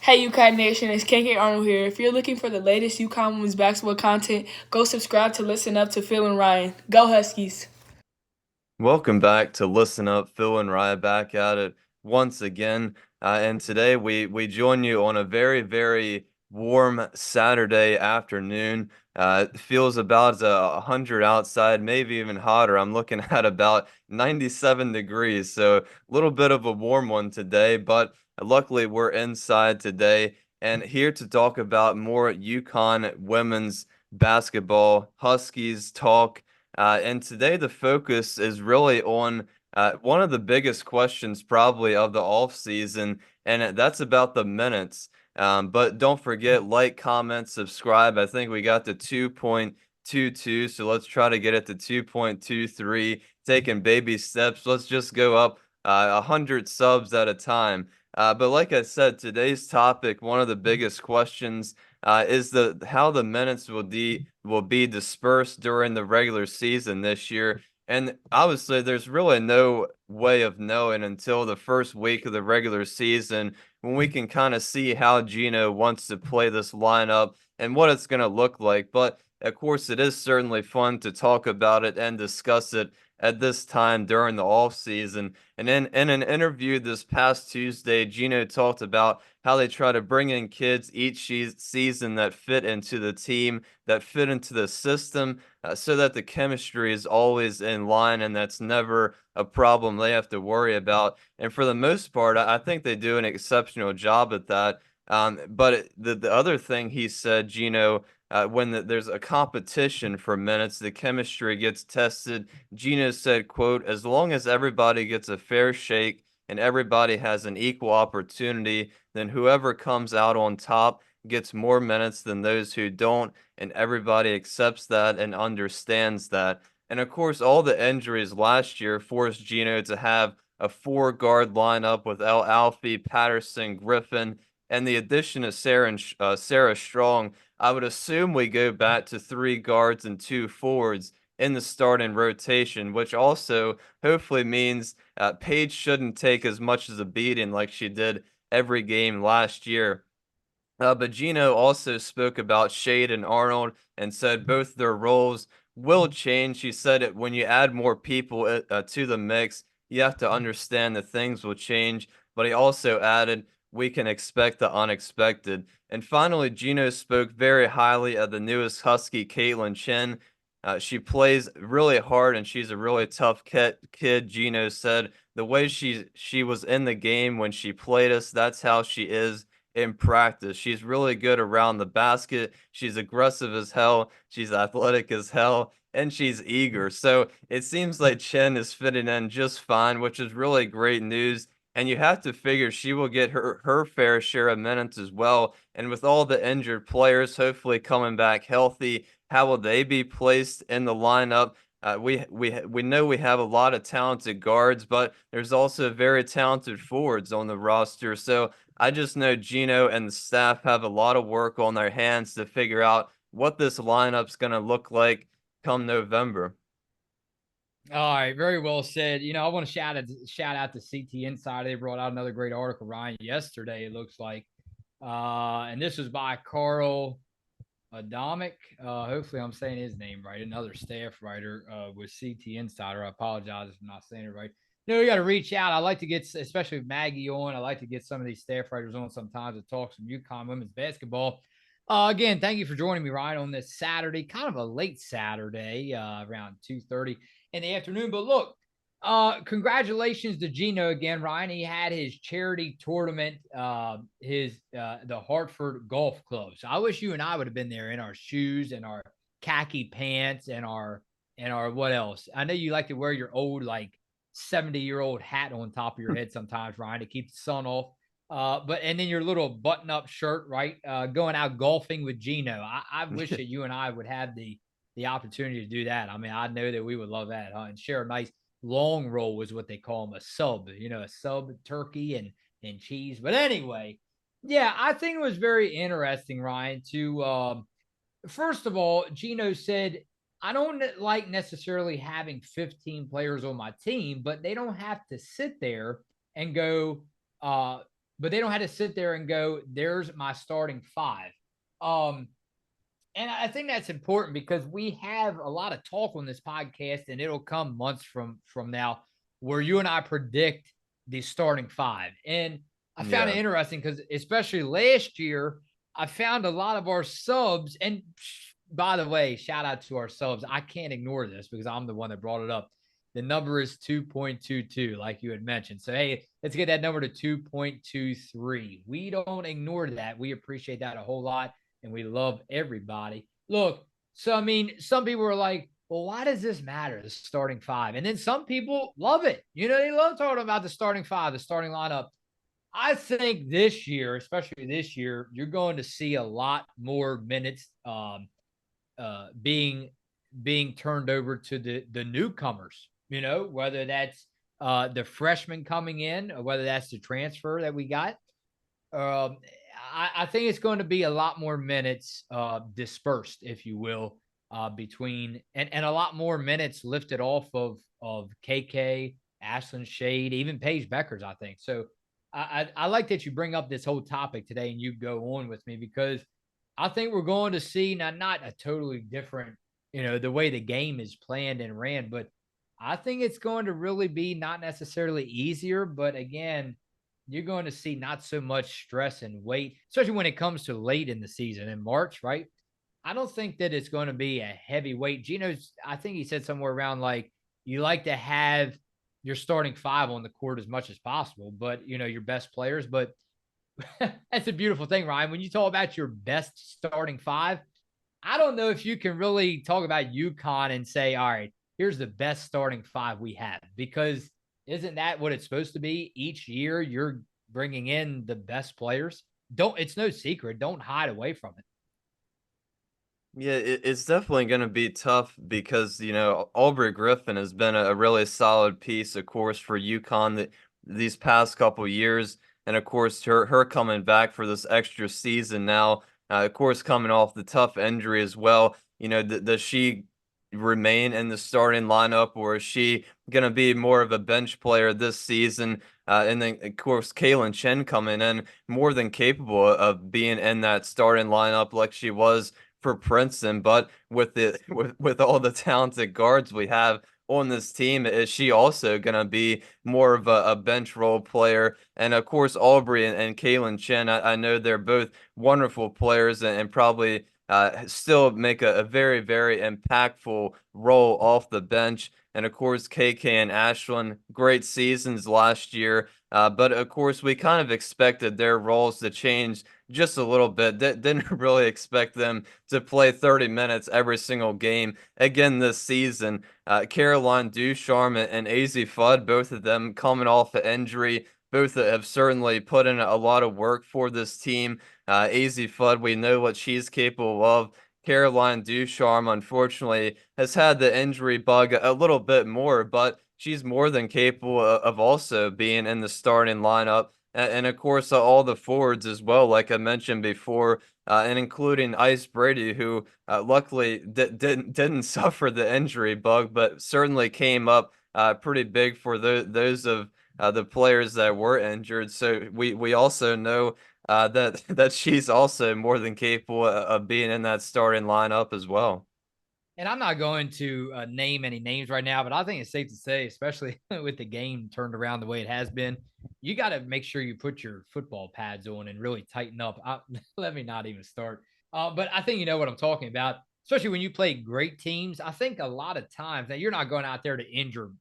Hey UConn Nation, it's KK Arnold here. If you're looking for the latest UConn women's basketball content, go subscribe to Listen Up to Phil and Ryan. Go Huskies! Welcome back to Listen Up. Phil and Ryan back at it once again. And today we join you on a very warm Saturday afternoon. It feels about 100 outside, maybe even hotter. I'm looking at about 97 degrees, so a little bit of a warm one today, but luckily we're inside today and here to talk about more UConn women's basketball, Huskies talk. And today the focus is really on one of the biggest questions probably of the off season, and that's about the minutes. But don't forget, like, comment, subscribe. I think we got to 2.22, so let's try to get it to 2.23. Taking baby steps. Let's just go up 100 subs at a time. But like I said, today's topic, one of the biggest questions is the how the minutes will be dispersed during the regular season this year. And obviously, there's really no way of knowing until the first week of the regular season when we can kind of see how Geno wants to play this lineup and what it's going to look like. But of course, it is certainly fun to talk about it and discuss it at this time during the off season. And in an interview this past Tuesday, Geno talked about how they try to bring in kids each season that fit into the team, that fit into the system, so that the chemistry is always in line and that's never a problem they have to worry about. And for the most part, I think they do an exceptional job at that. But the other thing he said, Gino, when there's a competition for minutes, the chemistry gets tested. Gino said, quote, as long as everybody gets a fair shake and everybody has an equal opportunity, then whoever comes out on top gets more minutes than those who don't, and everybody accepts that and understands that. And of course, all the injuries last year forced Geno to have a four-guard lineup with El Alfie, Patterson, Griffin, and the addition of Sarah Strong. I would assume we go back to three guards and two forwards in the starting rotation, which also hopefully means Paige shouldn't take as much as a beating like she did every game last year. But Gino also spoke about Shade and Arnold and said both their roles will change. He said it when you add more people to the mix, you have to understand that things will change. But he also added, we can expect the unexpected. And finally, Gino spoke very highly of the newest Husky, Caitlin Chen. She plays really hard and she's a really tough kid. Gino said the way she was in the game when she played us, that's how she is in practice. She's really good around the basket. She's aggressive as hell. She's athletic as hell. And she's eager. So it seems like Chen is fitting in just fine, which is really great news. And you have to figure she will get her fair share of minutes as well. And with all the injured players hopefully coming back healthy, how will they be placed in the lineup? We know we have a lot of talented guards, but there's also very talented forwards on the roster. So I just know Gino and the staff have a lot of work on their hands to figure out what this lineup's going to look like come November. All right, very well said. I want to shout out to CT Insider. They brought out another great article, Ryan, yesterday. It looks like, and this was by Carl Adamic. Hopefully, I'm saying his name right. Another staff writer with CT Insider. I apologize if I'm not saying it right. We got to reach out. I like to get, especially with Maggie on. I like to get some of these staff writers on sometimes to talk some UConn women's basketball. Again, thank you for joining me, Ryan, on this Saturday, kind of a late Saturday, around 2:30 in the afternoon. But look, congratulations to Geno again, Ryan. He had his charity tournament, the Hartford Golf Club. So I wish you and I would have been there in our shoes and our khaki pants and our what else? I know you like to wear your old 70-year-old hat on top of your head sometimes, Ryan, to keep the sun off. But and then your little button-up shirt, right? Going out golfing with Geno. I wish that you and I would have the opportunity to do that. I mean, I know that we would love that, huh? And share a nice long roll is what they call them, a sub, a sub turkey and cheese. But anyway, yeah, I think it was very interesting, Ryan, to first of all, Geno said, I don't like necessarily having 15 players on my team, but they don't have to sit there and go but they don't have to sit there and go, there's my starting five. And I think that's important because we have a lot of talk on this podcast, and it'll come months from now where you and I predict the starting five. And I found it Yeah. interesting because especially last year, I found a lot of our subs. And by the way, shout out to our subs. I can't ignore this because I'm the one that brought it up. The number is 2.22, like you had mentioned. So, hey, let's get that number to 2.23. We don't ignore that. We appreciate that a whole lot, and we love everybody. Look, so I mean, some people are like, well, why does this matter, the starting five? And then some people love it. They love talking about the starting five, the starting lineup. I think this year, especially this year, you're going to see a lot more minutes being turned over to the newcomers. Whether that's the freshmen coming in, or whether that's the transfer that we got. Um, I think it's going to be a lot more minutes dispersed, if you will, between and a lot more minutes lifted off of KK, Ashlyn Shade, even Paige Beckers, I think. So I like that you bring up this whole topic today and you go on with me, because I think we're going to see now not a totally different, the way the game is planned and ran, but I think it's going to really be not necessarily easier, but again, you're going to see not so much stress and weight, especially when it comes to late in the season in March, right? I don't think that it's going to be a heavy weight. Geno's, I think he said somewhere around like you like to have your starting five on the court as much as possible, but your best players. But that's a beautiful thing, Ryan. When you talk about your best starting five, I don't know if you can really talk about UConn and say, all right, here's the best starting five we have, because isn't that what it's supposed to be? Each year you're bringing in the best players. It's no secret. Don't hide away from it. Yeah, it's definitely going to be tough because, Aubrey Griffin has been a really solid piece, of course, for UConn these past couple years. And of course, her coming back for this extra season now, of course, coming off the tough injury as well. Does she remain in the starting lineup, or is she going to be more of a bench player this season? And then, of course, Kaylin Chen coming in more than capable of being in that starting lineup like she was for Princeton, but with all the talented guards we have on this team, is she also gonna be more of a bench role player? And of course, Aubrey and Kaylin Chen, I know they're both wonderful players and probably still make a very, very impactful role off the bench. And of course, KK and Ashlyn, great seasons last year. But of course, we kind of expected their roles to change just a little bit. Didn't really expect them to play 30 minutes every single game again this season. Caroline Ducharme and AZ Fudd, both of them coming off an injury. Both have certainly put in a lot of work for this team. AZ Fudd, we know what she's capable of. Caroline Ducharme, unfortunately, has had the injury bug a little bit more, but she's more than capable of also being in the starting lineup. And of course, all the forwards as well, like I mentioned before, and including Ice Brady, who luckily didn't suffer the injury bug, but certainly came up pretty big for those of the players that were injured. So we also know that she's also more than capable of being in that starting lineup as well. And I'm not going to name any names right now, but I think it's safe to say, especially with the game turned around the way it has been, you got to make sure you put your football pads on and really tighten up. Let me not even start. But I think you know what I'm talking about, especially when you play great teams. I think a lot of times, now you're not going out there to injure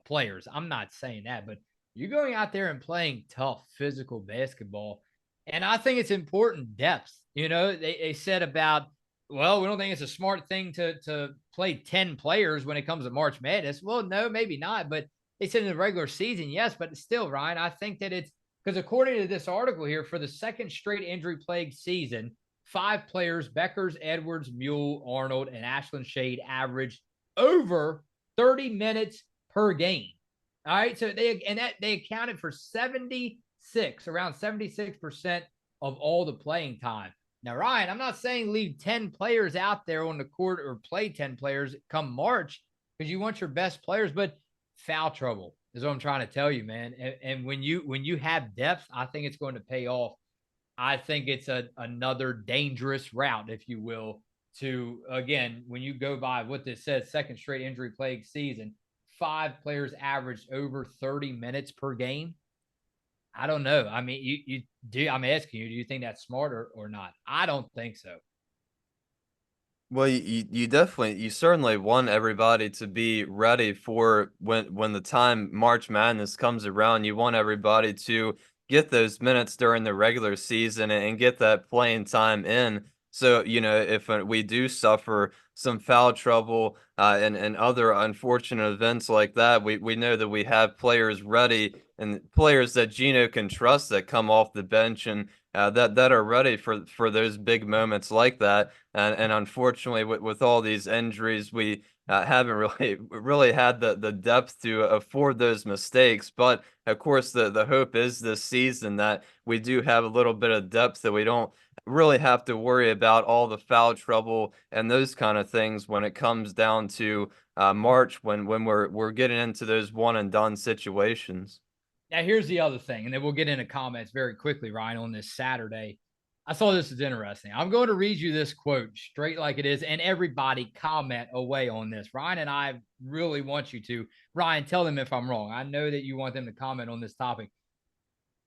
players. I'm not saying that, but you're going out there and playing tough physical basketball. And I think it's important depth. They said about, well, we don't think it's a smart thing to play 10 players when it comes to March Madness. Well, no, maybe not. But they said in the regular season, yes. But still, Ryan, I think that it's because according to this article here, for the second straight injury plagued season, 5 players, Beckers, Edwards, Mule, Arnold, and Ashlyn Shade, averaged over 30 minutes per game. All right. So they accounted for around 76% of all the playing time. Now, Ryan, I'm not saying leave 10 players out there on the court or play 10 players come March, because you want your best players, but foul trouble, is what I'm trying to tell you, man. And when you have depth, I think it's going to pay off. I think it's another dangerous route, if you will, to again, when you go by what this says, second straight injury plagued season, 5 players averaged over 30 minutes per game. I don't know. I mean, you do. I'm asking you, do you think that's smarter or not? I don't think so. Well, you definitely you certainly want everybody to be ready for when the time March Madness comes around. You want everybody to get those minutes during the regular season and get that playing time in. So, if we do suffer some foul trouble and other unfortunate events like that, we know that we have players ready and players that Geno can trust that come off the bench and that are ready for those big moments like that. And unfortunately, with all these injuries, we haven't really had the depth to afford those mistakes. But of course, the hope is this season that we do have a little bit of depth that we don't really have to worry about all the foul trouble and those kind of things when it comes down to March when we're getting into those one and done situations. Now, here's the other thing, and then we'll get into comments very quickly, Ryan, on this Saturday. I saw this is interesting. I'm going to read you this quote straight like it is, and everybody comment away on this. Ryan and I really want you to. Ryan, tell them if I'm wrong. I know that you want them to comment on this topic.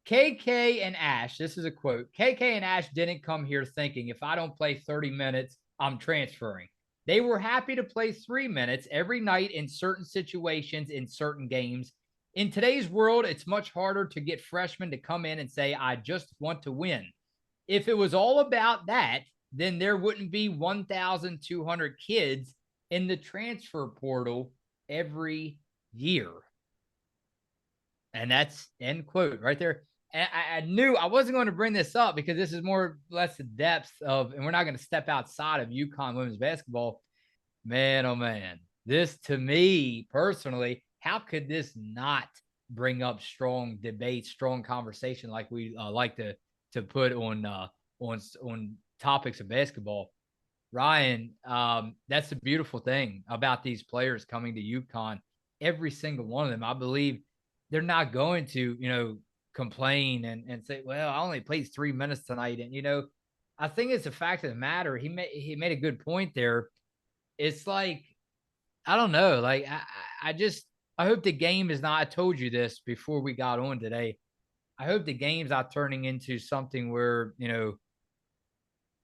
KK and Ash, this is a quote. KK and Ash didn't come here thinking if I don't play 30 minutes, I'm transferring. They were happy to play 3 minutes every night in certain situations in certain games. In today's world, it's much harder to get freshmen to come in and say, I just want to win. If it was all about that, then there wouldn't be 1,200 kids in the transfer portal every year. And that's end quote right there. And I knew I wasn't going to bring this up because this is more or less the depth of, and we're not going to step outside of UConn women's basketball. Man, oh man, this to me personally, how could this not bring up strong debate, strong conversation like we like to put on topics of basketball? Ryan, that's the beautiful thing about these players coming to UConn. Every single one of them, I believe, they're not going to, complain and say, well, I only played 3 minutes tonight. And, I think it's a fact of the matter. He made a good point there. It's like, I don't know. Like, I hope the game is not, I told you this before we got on today. I hope the game's not turning into something where,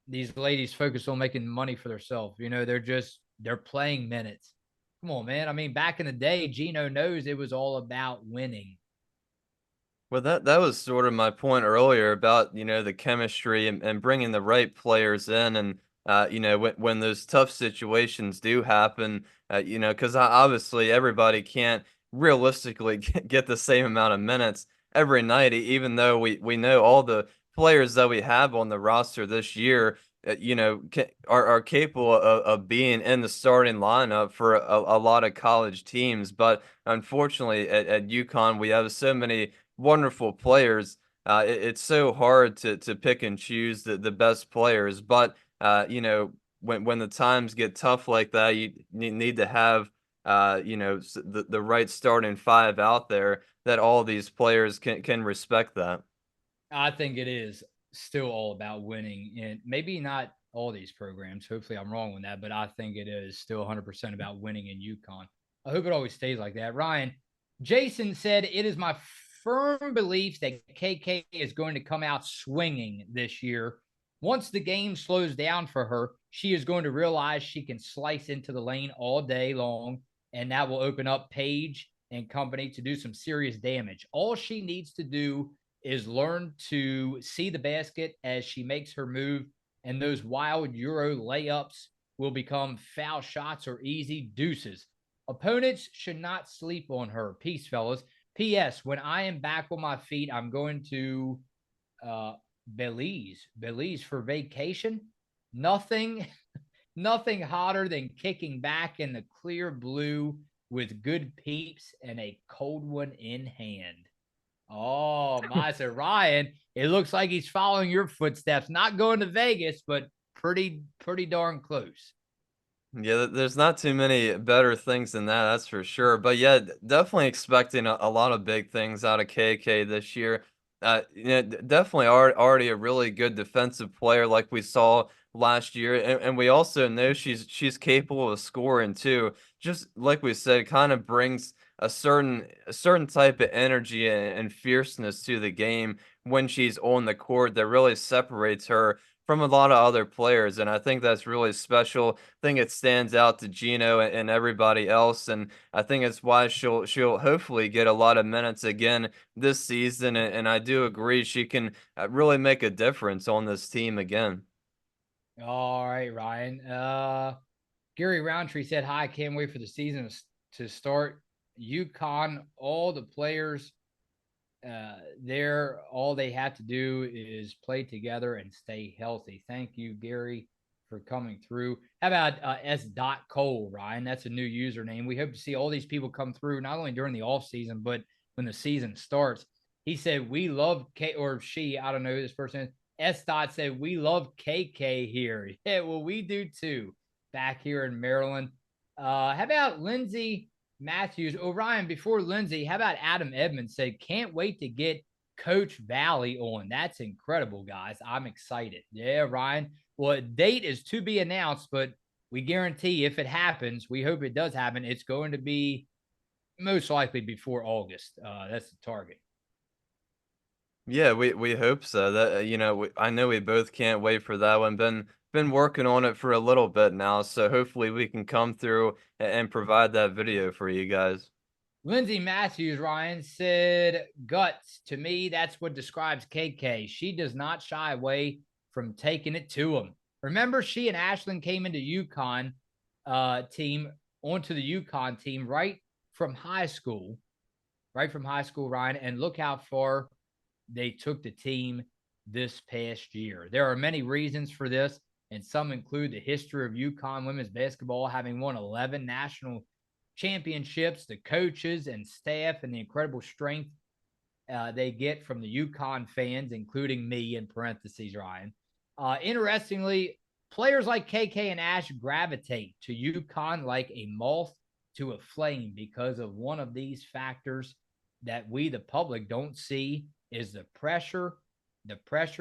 these ladies focus on making money for themselves. They're playing minutes. Come on, man. I mean, back in the day, Geno knows it was all about winning. Well, that was sort of my point earlier about, the chemistry and bringing the right players in. And, when those tough situations do happen, because obviously everybody can't realistically get the same amount of minutes every night, even though we know all the players that we have on the roster this year, are capable of being in the starting lineup for a lot of college teams. But unfortunately, at UConn, we have so many wonderful players. It's so hard to pick and choose the best players, but when the times get tough like that, you need to have the right starting five out there that all these players can respect that. I think it is still all about winning, and maybe not all these programs. Hopefully, I'm wrong on that, but I think it is still 100% about winning in UConn. I hope it always stays like that. Ryan, Jason said, it is my firm belief that KK is going to come out swinging this year. Once the game slows down for her, she is going to realize she can slice into the lane all day long, and that will open up Paige and company to do some serious damage. All she needs to do is learn to see the basket as she makes her move, and those wild Euro layups will become foul shots or easy deuces. Opponents should not sleep on her. Peace, fellas. P.S. When I am back on my feet, I'm going to Belize for vacation. Nothing, nothing hotter than kicking back in the clear blue with good peeps and a cold one in hand. Oh, my. So, Ryan, it looks like he's following your footsteps, not going to Vegas, but pretty darn close. Yeah, there's not too many better things than that, that's for sure. But yeah, definitely expecting a lot of big things out of KK this year. Definitely already a really good defensive player like we saw last year, and we also know she's capable of scoring too. Just like we said, kind of brings a certain type of energy and fierceness to the game when she's on the court that really separates her from a lot of other players, and I think that's really special. Think it stands out to Geno and everybody else, and I think it's why she'll hopefully get a lot of minutes again this season. And I do agree she can really make a difference on this team again. All right, Ryan. Gary Roundtree said, "Hi, can't wait for the season to start. UConn, all the players there, all they have to do is play together and stay healthy." Thank you, Gary, for coming through. How about S. Cole, Ryan? That's a new username. We hope to see all these people come through, not only during the off season, but when the season starts. He said, "We love K," or she, I don't know who this person is. S. Said, "We love KK here." Yeah, well, we do too, back here in Maryland. How about Lindsay Matthews? Oh, Ryan, before Lindsay, how about Adam Edmonds said, "Can't wait to get Coach Valley on." That's incredible, guys. I'm excited. Yeah, Ryan. Well, a date is to be announced, but we guarantee if it happens, we hope it does happen, it's going to be most likely before August. That's the target. Yeah, we hope so. That I know we both can't wait for that one. Been working on it for a little bit now, so hopefully we can come through and provide that video for you guys. Lindsay Matthews, Ryan, said, "Guts. To me, that's what describes KK. She does not shy away from taking it to him." Remember, she and Ashlyn came into UConn team, onto the UConn team right from high school, Ryan. And look how far they took the team this past year. There are many reasons for this, and some include the history of UConn women's basketball having won 11 national championships, the coaches and staff, and the incredible strength they get from the UConn fans, including me in parentheses, Ryan. Interestingly, players like KK and Ash gravitate to UConn like a moth to a flame because of one of these factors that we, the public, don't see is the pressure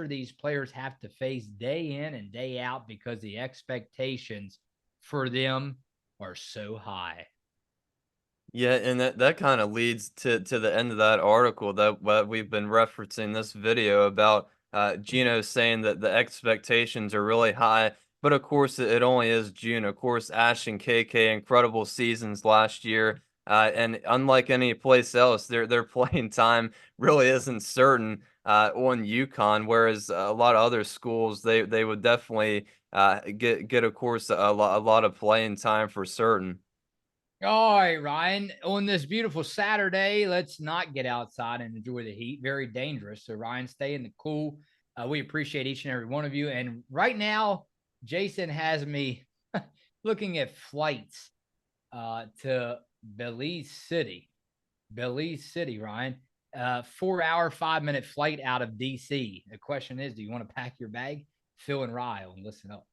these players have to face day in and day out because the expectations for them are so high. Yeah, and that kind of leads to the end of that article that what we've been referencing this video about Gino saying that the expectations are really high, but of course it only is June. Of course, Ash and KK incredible seasons last year, and unlike any place else, their playing time really isn't certain on UConn, whereas a lot of other schools they would definitely get of course a lot of playing time for certain. All right, Ryan. On this beautiful Saturday, let's not get outside and enjoy the heat. Very dangerous. So, Ryan, stay in the cool. We appreciate each and every one of you. And right now, Jason has me looking at flights to Belize City. Belize City, Ryan. 4 hour, 5 minute flight out of DC. The question is, do you want to pack your bag? Phil and Rye, and listen up.